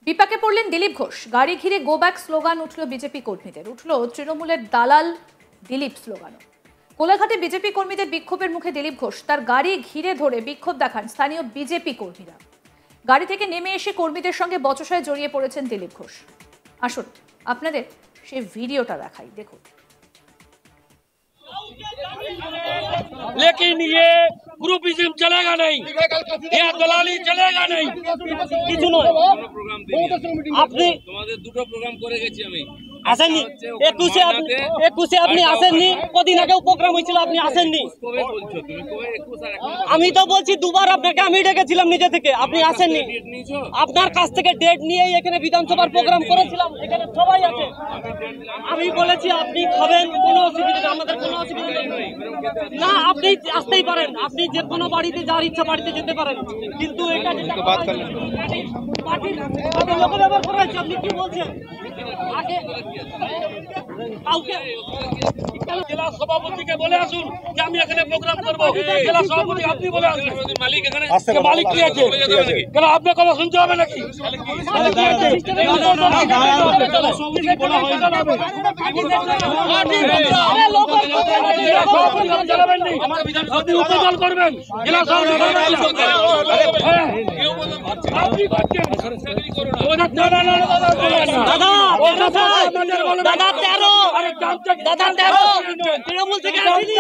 বিপাকে পড়লেন দিলীপ ঘোষ। গাড়ি ঘিরে গো ব্যাক স্লোগান উঠল বিজেপি কর্মীদের, উঠল তৃণমূলের দালাল দিলীপ স্লোগানও। কোলাঘাটে বিজেপি কর্মীদের বিক্ষোভের মুখে দিলীপ ঘোষ তার গাড়ি ঘিরে ধরে বিক্ষোভ দেখান স্থানীয় বিজেপি কর্মীরা। গাড়ি থেকে নেমে এসে কর্মীদের সঙ্গে বচসায় জড়িয়ে পড়েছেন দিলীপ ঘোষ। আসুন আপনাদের সেই ভিডিওটা দেখাই, দেখুন। लेकिन ये ग्रुपिज्म चलेगा नहीं, ये दलाली चलेगा नहीं। কিছু নয়, আপনি তোমাদের দুটো প্রোগ্রাম করে গেছি আমি। আসেননি 21 আপনি আসেননি, কদিন আগেও প্রোগ্রাম হয়েছিল আপনি আসেননি। কবে বলছো তুমি? কবে 21 আর এখন? আমি তো বলছি দুবার আপনাকে আমি ডেকেছিলাম নিজে থেকে, আপনি আসেননি। আপনার কাছ থেকে ডেট নিয়ে এখানে বিধানসভার প্রোগ্রাম করেছিলাম, এখানে সবাই আছে। আমি বলেছি আপনি খাবেন, কোনো অসুবিধা নেই, আমাদের কোনো অসুবিধা নেই। না, আপনি আসতেই পারেন, আপনি যে কোনো বাড়িতে যার ইচ্ছা বাড়িতে যেতে পারেন, কিন্তু এটা পার্টির লোক ব্যবহার করা হয়েছে। আপনি কি বলছেন? আগে কাউকে জেলা সভাপতিকে বলে আসুন যে আমি এখানে প্রোগ্রাম করবো। জেলা সভাপতি আপনি বলে আসুন, মালিক এখানে মালিক কি আছে? কেন আপনার কথা শুনতে হবে নাকি? আপনি উপজল করবেন, জেলা সভাপতি তৃণমূল থেকে আসেনি,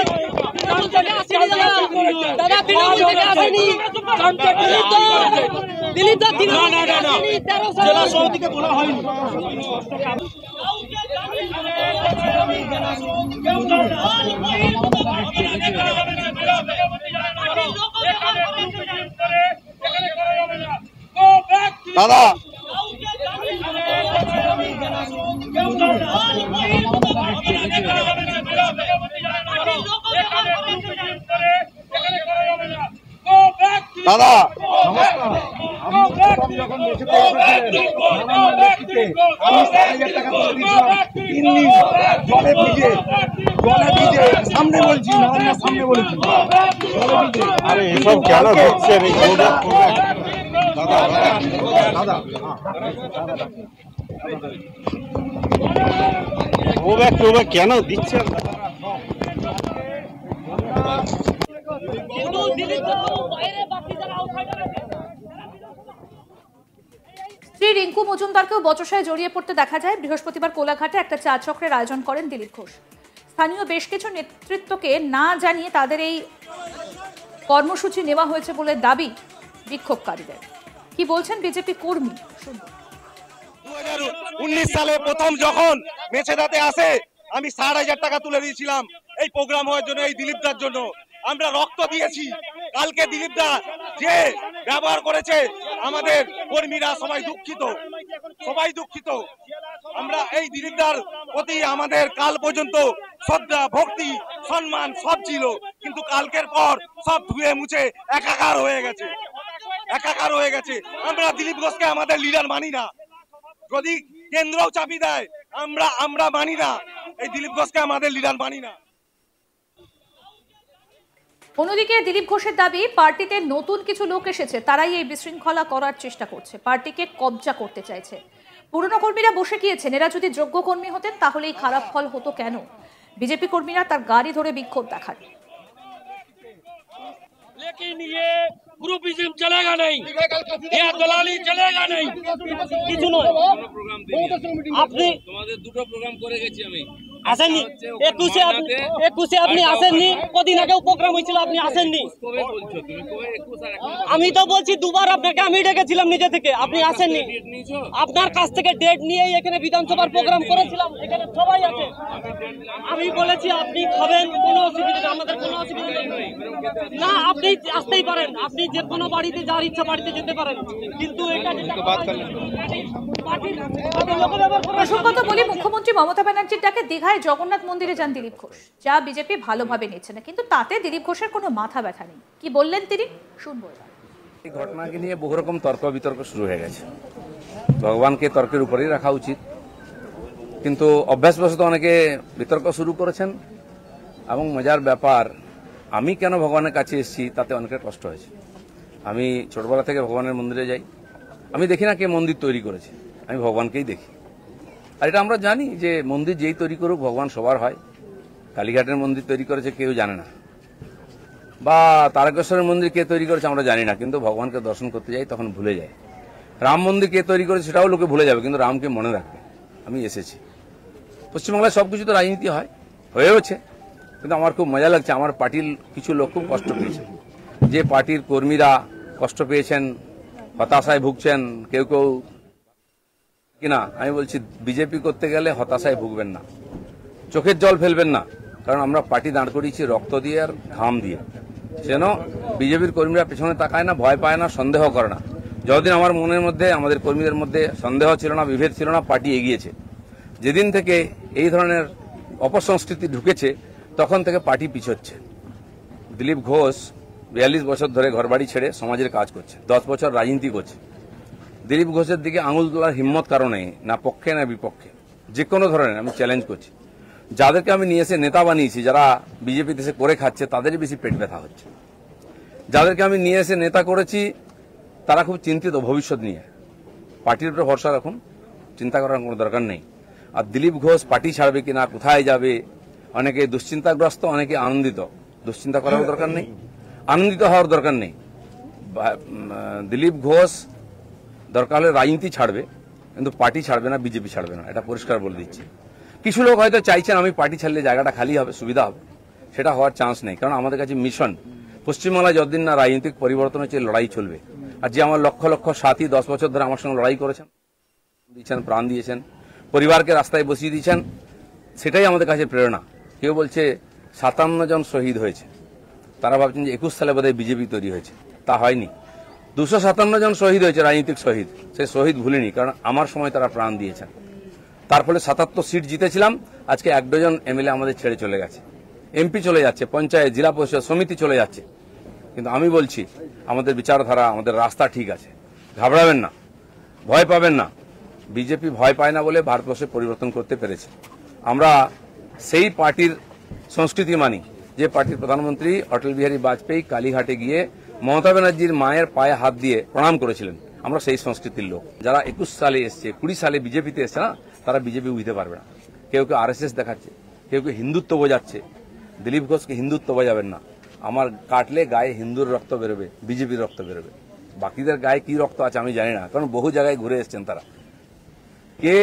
দাদা তৃণমূল থেকে আসেনি, দিলীপ দা জেলা সভাপতিকে বলা হয়নি। দাদা দাদা যখন আমি 7,000 টাকা করে দিয়েছিলাম, 3 দিন জলে ভিজে সামনে বলছি, না সামনে বলেছি আরে এসব কেন দিচ্ছেন? দাদা দাদা ও ব্যাগ কেন দিচ্ছেন? শ্রী রিঙ্কু মজুমদারকেও বচসায় জড়িয়ে পড়তে দেখা যায়। বৃহস্পতিবার কোলাঘাটে একটা চা চক্রের আয়োজন করেন দিলীপ ঘোষ। স্থানীয় বেশ কিছু নেতৃত্বকে না জানিয়ে তাদের এই কর্মসূচি নেওয়া হয়েছে বলে দাবি বিক্ষোভকারীদের। কি বলছেন বিজেপি কর্মী শুনুন। 2019 সালে প্রথম যখন মেছেদাতে আসে, আমি 60,000 টাকা তুলে দিয়েছিলাম এই প্রোগ্রাম হওয়ার জন্য, এই দিলীপ দার জন্য। আমরা রক্ত দিয়েছি। কালকে দিলীপ দা যে ব্যবহার করেছে, আমাদের কর্মীরা সবাই দুঃখিত। আমরা এই দিলীপ দার প্রতি আমাদের কাল পর্যন্ত শ্রদ্ধা, ভক্তি, সম্মান সব ছিল, কিন্তু কালকের পর সব ধুয়ে মুছে একাকার হয়ে গেছে। আমরা দিলীপ ঘোষকে আমাদের লিডার মানি না। যদি কেন্দ্রও চাপি দেয়, আমরা মানি না, এই দিলীপ ঘোষকে আমাদের লিডার মানি না। অন্যদিকে দিলীপ ঘোষের দাবি, পার্টিতে নতুন কিছু লোক এসেছে, তারাই এই বিশৃঙ্খলা করার চেষ্টা করছে, পার্টিকে কবজা করতে চাইছে। পুরনো কর্মীরা বসে গিয়েছেন, এরা যদি যোগ্য কর্মী হতেন তাহলে এই খারাপ ফল হতো কেন? বিজেপি কর্মীরা তার গাড়ি ধরে বিক্ষোভ দেখান। लेकिन ये ग्रुपिज्म चलेगा नहीं, ये दलाली चलेगा नहीं। কিছু নয়, আপনি তোমাদের দুটো প্রোগ্রাম করে গেছি আমি। আসেননি 21 আপনি আসেননি, কদিন আগেও প্রোগ্রাম হয়েছিল আপনি আসেননি। কবে বলছো তুমি? কবে 21 আর এখন? আমি তো বলছি দুবার আপনাকে আমি ডেকেছিলাম নিজে থেকে, আপনি আসেননি। আপনার কাছ থেকে ডেট নিয়ে এখানে বিধানসভার প্রোগ্রাম করেছিলাম, এখানে সবাই আছে। আমি বলেছি আপনি খাবেন, কোনো অসুবিধা নেই, আমাদের কোনো অসুবিধা নেই। না, আপনি আসতেই পারেন, আপনি যে কোনো বাড়িতে যার ইচ্ছা বাড়িতে যেতে পারেন, কিন্তু এটা প্রসঙ্গত বলি, মুখ্যমন্ত্রী মমতা ব্যানার্জির ডাকে দীঘায় জগন্নাথ মন্দিরে যান দিলীপ ঘোষ, যা বিজেপি ভালোভাবে নিচ্ছে না, কিন্তু তাতে দিলীপ ঘোষের কোনো মাথা ব্যথা নেই। কি বললেন তিনি শুনবো। এই ঘটনাকে নিয়ে বহু রকম তর্ক বিতর্ক শুরু হয়ে গেছে। ভগবানকে তর্কের উপরেই রাখা উচিত, কিন্তু অভ্যাসবশত অনেকে বিতর্ক শুরু করেছেন। এবং মজার ব্যাপার, আমি কেন ভগবানের কাছে এসেছি তাতে অনেকের কষ্ট হয়েছে। আমি ছোটবেলা থেকে ভগবানের মন্দিরে যাই, আমি দেখি না কে মন্দির তৈরি করেছে, আমি ভগবানকেই দেখি। আর এটা আমরা জানি যে মন্দির যেই তৈরি করুক ভগবান সবার হয়। কালীঘাটের মন্দির তৈরি করেছে কেউ জানে না, বা তারকেশ্বরের মন্দির কে তৈরি করেছে আমরা জানি না, কিন্তু ভগবানকে দর্শন করতে যাই তখন ভুলে যায়। রাম মন্দির কে তৈরি করেছে সেটাও লোকে ভুলে যাবে, কিন্তু রামকে মনে রাখবে। আমি এসেছি, পশ্চিমবাংলায় সবকিছু তো রাজনীতি হয়, হয়েওছে, কিন্তু আমার খুব মজা লাগছে। আমার পার্টির কিছু লোক খুব কষ্ট পেয়েছে, যে পার্টির কর্মীরা কষ্ট পেয়েছেন, হতাশায় ভুগছেন, কেউ কেউ কিনা। আমি বলছি বিজেপি করতে গেলে হতাশায় ভুগবেন না, চোখের জল ফেলবেন না, কারণ আমরা পার্টি দাঁড় করিয়েছি রক্ত দিয়ে আর ঘাম দিয়ে। যেন বিজেপির কর্মীরা পেছনে তাকায় না, ভয় পায় না, সন্দেহ করে না। যতদিন আমার মনের মধ্যে, আমাদের কর্মীদের মধ্যে সন্দেহ ছিল না, বিভেদ ছিল না, পার্টি এগিয়েছে। যেদিন থেকে এই ধরনের অপসংস্কৃতি ঢুকেছে তখন থেকে পার্টি পিছোচ্ছে। দিলীপ ঘোষ 42 বছর ধরে ঘরবাড়ি ছেড়ে সমাজের কাজ করছে, 10 বছর রাজনীতি করছে। দিলীপ ঘোষের দিকে আঙুল তোলার হিম্মত কারণে, না পক্ষে না বিপক্ষে, যে কোনো ধরনের আমি চ্যালেঞ্জ করছি। যাদেরকে আমি নিয়ে এসে নেতা বানিয়েছি, যারা বিজেপি দেশে করে খাচ্ছে, তাদেরই বেশি পেট ব্যথা হচ্ছে। যাদেরকে আমি নিয়ে এসে নেতা করেছি তারা খুব চিন্তিত ভবিষ্যৎ নিয়ে। পার্টির উপরে ভরসা রাখুন, চিন্তা করার কোনো দরকার নেই। আর দিলীপ ঘোষ পার্টি ছাড়বে কিনা, কোথায় যাবে, অনেকে দুশ্চিন্তাগ্রস্ত, অনেকে আনন্দিত। দুশ্চিন্তা করার দরকার নেই, আনন্দিত হওয়ার দরকার নেই। দিলীপ ঘোষ দরকার হলে রাজনীতি ছাড়বে, কিন্তু পার্টি ছাড়বে না, বিজেপি ছাড়বে না, এটা পরিষ্কার বলে দিচ্ছি। কিছু লোক হয়তো চাইছেন আমি পার্টি ছাড়লে জায়গাটা খালি হবে, সুবিধা হবে, সেটা হওয়ার চান্স নেই। কারণ আমাদের কাছে মিশন, পশ্চিমবাংলায় যতদিন না রাজনৈতিক পরিবর্তন হচ্ছে লড়াই চলবে। আর যে আমার লক্ষ লক্ষ সাথী 10 বছর ধরে আমার সঙ্গে লড়াই করেছেন, দিয়েছেন, প্রাণ দিয়েছেন, পরিবারকে রাস্তায় বসিয়ে দিয়েছেন, সেটাই আমাদের কাছে প্রেরণা। কেউ বলছে 57 জন শহীদ হয়েছে, তারা ভাবছেন যে 21 সালে বোধহয় বিজেপি তৈরি হয়েছে, তা হয়নি। 257 জন শহীদ হয়েছে, রাজনৈতিক শহীদ। সেই শহীদ ভুলিনি, কারণ আমার সময় তারা প্রাণ দিয়েছেন। তার ফলে 77 সিট জিতেছিলাম, আজকে 1 ডজন এমএলএ আমাদের ছেড়ে চলে গেছে, এমপি চলে যাচ্ছে, পঞ্চায়েত, জেলা পরিষদ সমিতি চলে যাচ্ছে। কিন্তু আমি বলছি আমাদের বিচারধারা, আমাদের রাস্তা ঠিক আছে, ঘাবড়াবেন না, ভয় পাবেন না। বিজেপি ভয় পায় না বলে ভারতবর্ষে পরিবর্তন করতে পেরেছে। আমরা সেই পার্টির সংস্কৃতি মানি যে পার্টির প্রধানমন্ত্রী অটল বিহারী বাজপেয়ী কালীঘাটে গিয়ে মমতা ব্যানার্জির মায়ের পায়ে হাত দিয়ে প্রণাম করেছিলেন। আমরা সেই সংস্কৃতির লোক। যারা 21 সালে এসছে, 20 সালে বিজেপিতে এসছে না, তারা বিজেপি বুঝতে পারবে না। কেউ কেউ আরএসএস দেখাচ্ছে, কেউ কেউ হিন্দুত্ব বোঝাচ্ছে। দিলীপ ঘোষকে হিন্দুত্ব বোঝাবেন না। আমার কাটলে গায়ে হিন্দুর রক্ত বেরোবে, বিজেপির রক্ত বেরোবে। বাকিদের গায়ে কি রক্ত আছে আমি জানি না, কারণ বহু জায়গায় ঘুরে এসছেন তারা। কে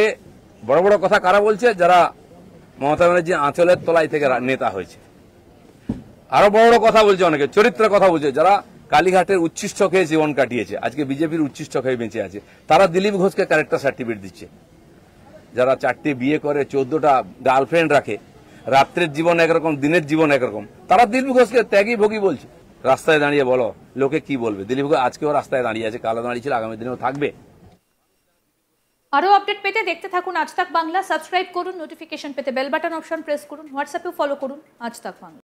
বড় বড় কথা কারা বলছে? যারা মমতা ব্যানার্জি আঁচলের তলায় থেকে নেতা হয়েছে। আরো বড় বড় কথা বলছে, অনেকে চরিত্রের কথা বলছে, যারা কালীঘাটের উচ্ছিষ্ট খেয়ে জীবন কাটিয়েছে, আজকে বিজেপির উচ্ছিষ্ট খেয়ে বেঁচে আছে, তারা দিলীপ ঘোষকে ক্যারেক্টার সার্টিফিকেট দিচ্ছে। যারা 4টে বিয়ে করে, 14টা গার্লফ্রেন্ড রাখে, রাত্রের জীবন একরকম, দিনের জীবন একরকম, তারা দিলীপ ঘোষকে ত্যাগী ভোগী বলছে। রাস্তায় দাঁড়িয়ে বলো লোকে কি বলবে? দিলীপ ঘোষ আজকেও রাস্তায় দাঁড়িয়ে আছে, কালো দাঁড়িয়েছিল, আগামী দিনেও থাকবে। আরও আপডেট পেতে দেখতে থাকুন আজ তাক বাংলা। সাবস্ক্রাইব করুন, নোটিফিকেশন পেতে বেল বাটন অপশন প্রেস করুন, হোয়াটসঅ্যাপেও ফলো করুন আজ তাক বাংলা।